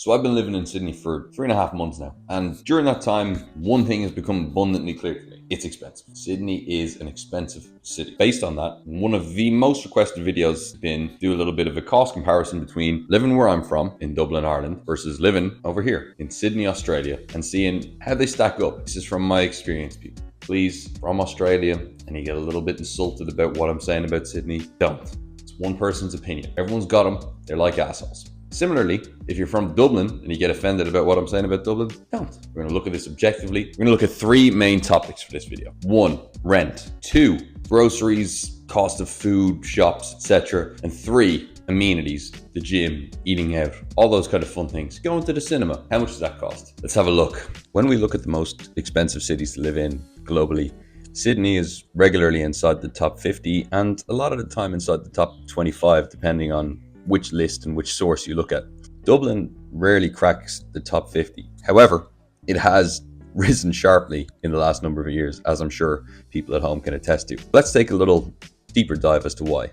So I've been living in Sydney for 3.5 months now. And during that time, one thing has become abundantly clear to me. It's expensive. Sydney is an expensive city. Based on that, one of the most requested videos has been do a little bit of a cost comparison between living where I'm from in Dublin, Ireland versus living over here in Sydney, Australia, and seeing how they stack up. This is from my experience, people. Please, from Australia, and you get a little bit insulted about what I'm saying about Sydney, don't. It's one person's opinion. Everyone's got them. They're like assholes. Similarly, if you're from Dublin and you get offended about what I'm saying about Dublin, don't. We're going to look at this objectively. We're going to look at three main topics for this video. 1, rent. 2, groceries, cost of food, shops, etc. And 3, amenities, the gym, eating out, all those kind of fun things. Going to the cinema. How much does that cost? Let's have a look. When we look at the most expensive cities to live in globally, Sydney is regularly inside the top 50 and a lot of the time inside the top 25, depending on which list and which source you look at. Dublin rarely cracks the top 50. However, it has risen sharply in the last number of years, as I'm sure people at home can attest to. Let's take a little deeper dive as to why.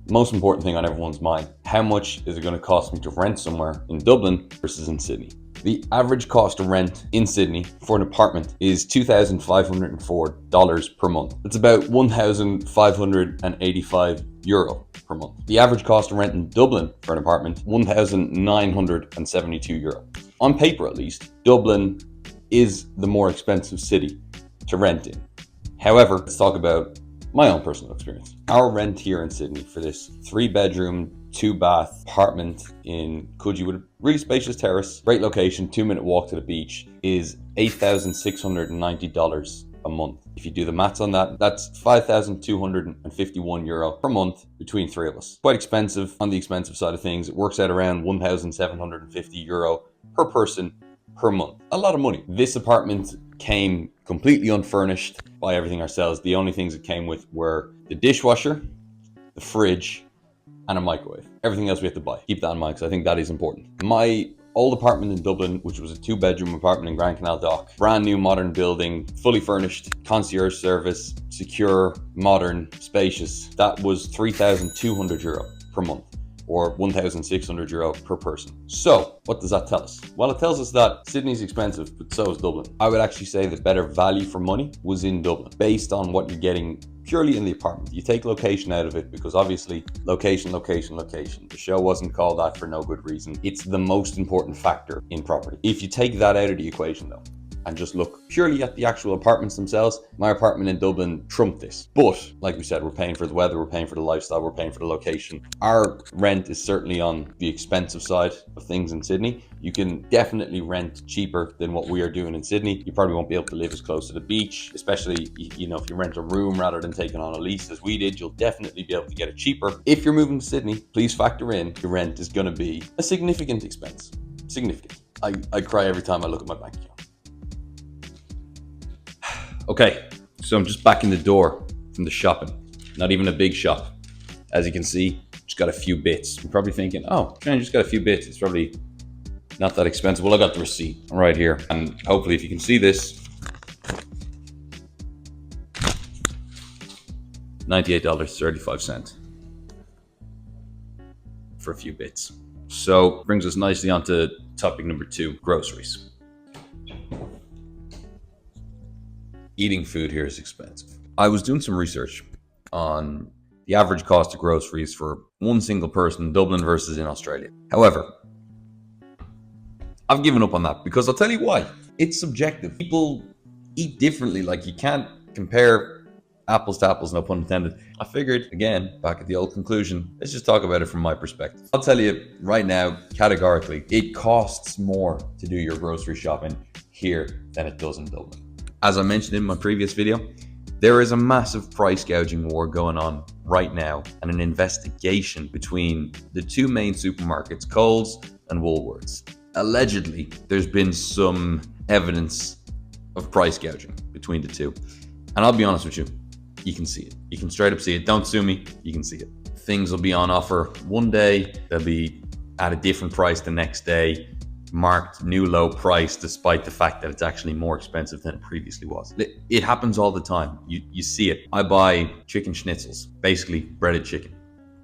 Most important thing on everyone's mind, how much is it going to cost me to rent somewhere in Dublin versus in Sydney? The average cost of rent in Sydney for an apartment is $2,504 per month. That's about €1,585 per month. The average cost of rent in Dublin for an apartment, €1,972. On paper, at least, Dublin is the more expensive city to rent in. However, let's talk about my own personal experience. Our rent here in Sydney for this 3-bedroom, 2-bath apartment in Coogee with a really spacious terrace, great location, 2-minute walk to the beach, is $8,690 a month. If you do the maths on that, that's €5,251 per month between 3 of us. Quite expensive. On the expensive side of things, it works out around €1,750 per person per month. A lot of money. This apartment came completely unfurnished, buy everything ourselves. The only things it came with were the dishwasher, the fridge, and a microwave. Everything else we have to buy. Keep that in mind because I think that is important. My old apartment in Dublin, which was a 2-bedroom apartment in Grand Canal Dock, brand new modern building, fully furnished, concierge service, secure, modern, spacious. That was €3,200 per month, or €1,600 per person. So what does that tell us? Well, it tells us that Sydney's expensive, but so is Dublin. I would actually say the better value for money was in Dublin, based on what you're getting purely in the apartment. You take location out of it because obviously location. The show wasn't called that for no good reason. It's the most important factor in property. If you take that out of the equation though, and just look purely at the actual apartments themselves, my apartment in Dublin trumped this. But like we said, we're paying for the weather, we're paying for the lifestyle, we're paying for the location. Our rent is certainly on the expensive side of things in Sydney. You can definitely rent cheaper than what we are doing in Sydney. You probably won't be able to live as close to the beach, especially if you rent a room rather than taking on a lease as we did. You'll definitely be able to get it cheaper. If you're moving to Sydney, please factor in your rent is going to be a significant expense. Significant. I cry every time I look at my bank account. Okay, so I'm just back in the door from the shopping. Not even a big shop. As you can see, just got a few bits. You're probably thinking, oh, I just got a few bits. It's probably not that expensive. Well, I got the receipt right here. And hopefully if you can see this, $98.35 for a few bits. So brings us nicely onto topic number 2, groceries. Eating food here is expensive. I was doing some research on the average cost of groceries for one single person in Dublin versus in Australia. However, I've given up on that because I'll tell you why. It's subjective. People eat differently. Like, you can't compare apples to apples, no pun intended. I figured, again, back at the old conclusion, let's just talk about it from my perspective. I'll tell you right now, categorically, it costs more to do your grocery shopping here than it does in Dublin. As I mentioned in my previous video, there is a massive price gouging war going on right now and an investigation between the two main supermarkets, Coles and Woolworths. Allegedly, there's been some evidence of price gouging between the two. And I'll be honest with you, you can see it. You can straight up see it. Don't sue me, you can see it. Things will be on offer one day, they'll be at a different price the next day, marked new low price despite the fact that it's actually more expensive than it previously was. It happens all the time. You see it. I buy chicken schnitzels, basically breaded chicken.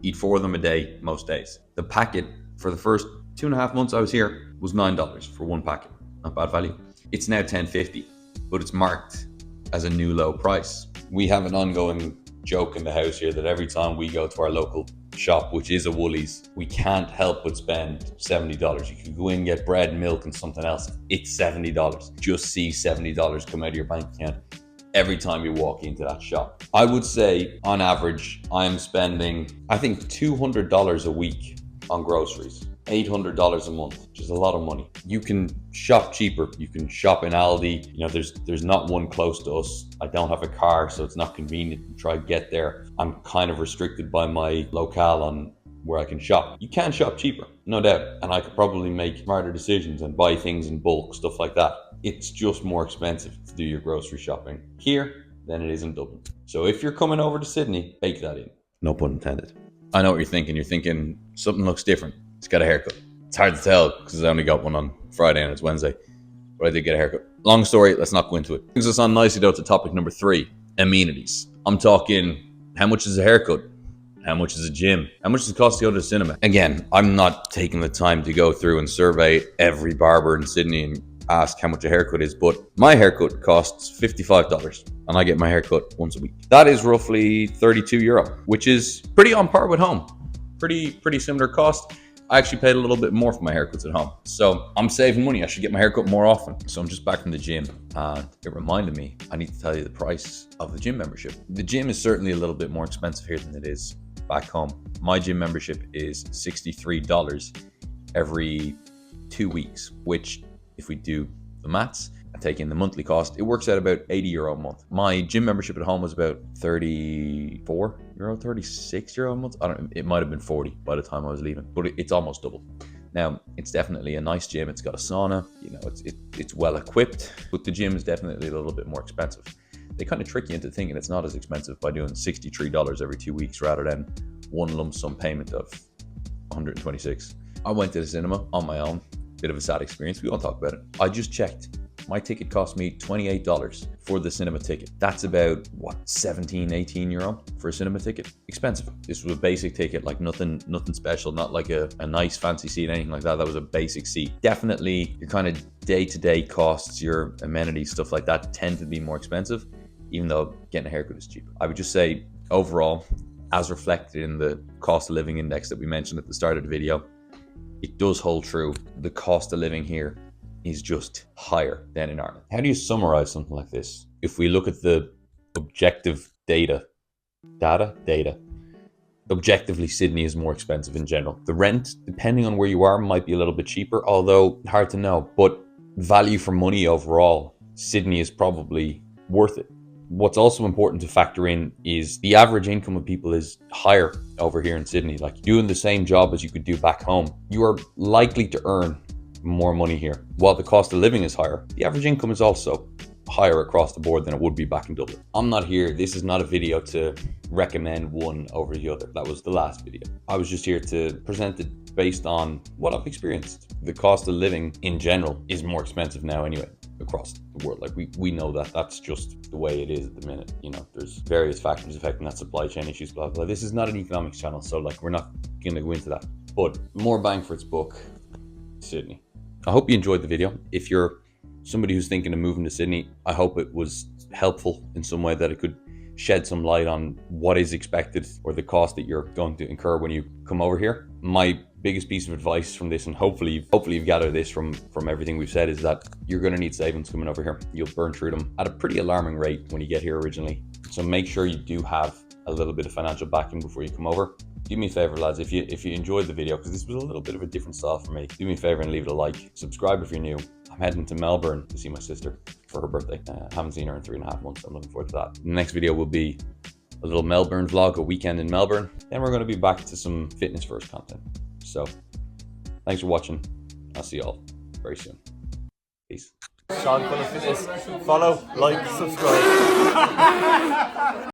Eat 4 of them a day most days. The packet for the first 2.5 months I was here was $9 for one packet. Not bad value. It's now $10.50, but it's marked as a new low price. We have an ongoing joke in the house here that every time we go to our local shop, which is a Woolies, we can't help but spend $70. You can go in and get bread, milk, and something else. It's $70. Just see $70 come out of your bank account every time you walk into that shop. I would say on average, I'm spending, I think, $200 a week on groceries. $800 a month, which is a lot of money. You can shop cheaper. You can shop in Aldi. You know, there's not one close to us. I don't have a car, so it's not convenient to try to get there. I'm kind of restricted by my locale on where I can shop. You can shop cheaper, no doubt, and I could probably make smarter decisions and buy things in bulk, stuff like that. It's just more expensive to do your grocery shopping here than it is in Dublin. So if you're coming over to Sydney, bake that in. No pun intended. I know what you're thinking. You're thinking something looks different. He's got a haircut. It's hard to tell because I only got one on Friday and it's Wednesday, but I did get a haircut. Long story, let's not go into it. Brings us on nicely though to topic number 3, amenities. I'm talking, how much is a haircut? How much is a gym? How much does it cost to go to the cinema? Again, I'm not taking the time to go through and survey every barber in Sydney and ask how much a haircut is, but my haircut costs $55 and I get my haircut once a week. That is roughly €32, which is pretty on par with home. Pretty similar cost. I actually paid a little bit more for my haircuts at home. So I'm saving money. I should get my haircut more often. So I'm just back from the gym and it reminded me, I need to tell you the price of the gym membership. The gym is certainly a little bit more expensive here than it is back home. My gym membership is $63 every 2 weeks, which if we do the maths and take in the monthly cost, it works out about €80 a month. My gym membership at home was about €34, €36 a month. I don't know, it might have been 40 by the time I was leaving, but it's almost double. Now, it's definitely a nice gym. It's got a sauna, you know, it's well equipped, but the gym is definitely a little bit more expensive. They kind of trick you into thinking it's not as expensive by doing $63 every 2 weeks rather than one lump sum payment of $126. I went to the cinema on my own. Bit of a sad experience. We won't talk about it. I just checked. My ticket cost me $28 for the cinema ticket. That's about, what, 17, €18 for a cinema ticket? Expensive. This was a basic ticket, like nothing special, not like a nice fancy seat, anything like that. That was a basic seat. Definitely your kind of day-to-day costs, your amenities, stuff like that tend to be more expensive, even though getting a haircut is cheap. I would just say overall, as reflected in the cost of living index that we mentioned at the start of the video, it does hold true. The cost of living here is just higher than in Ireland. How do you summarize something like this? If we look at the objective data, objectively Sydney is more expensive in general. The rent, depending on where you are, might be a little bit cheaper, although hard to know. But value for money overall, Sydney is probably worth it. What's also important to factor in is the average income of people is higher over here in Sydney. Like doing the same job as you could do back home, you are likely to earn more money here. While the cost of living is higher, the average income is also higher across the board than it would be back in Dublin. I'm not here, this is not a video to recommend one over the other. That was the last video. I was just here to present it based on what I've experienced. The cost of living in general is more expensive now anyway across the world. Like we know that that's just the way it is at the minute. You know, there's various factors affecting that, supply chain issues, blah, blah. This is not an economics channel, so like we're not gonna go into that. But more bang for its buck, Sydney. I hope you enjoyed the video. If you're somebody who's thinking of moving to Sydney, I hope it was helpful in some way, that it could shed some light on what is expected or the cost that you're going to incur when you come over here. My biggest piece of advice from this, and hopefully you've gathered this from everything we've said, is that you're going to need savings coming over here. You'll burn through them at a pretty alarming rate when you get here originally. So make sure you do have a little bit of financial backing before you come over. Do me a favor, lads, if you enjoyed the video, because this was a little bit of a different style for me, do me a favor and leave it a like. Subscribe if you're new. I'm heading to Melbourne to see my sister for her birthday. Haven't seen her in 3.5 months. I'm looking forward to that. The next video will be a little Melbourne vlog, a weekend in Melbourne. Then we're going to be back to some fitness first content. So thanks for watching. I'll see you all very soon. Peace. Sean Full of Fitness. Follow, like, subscribe.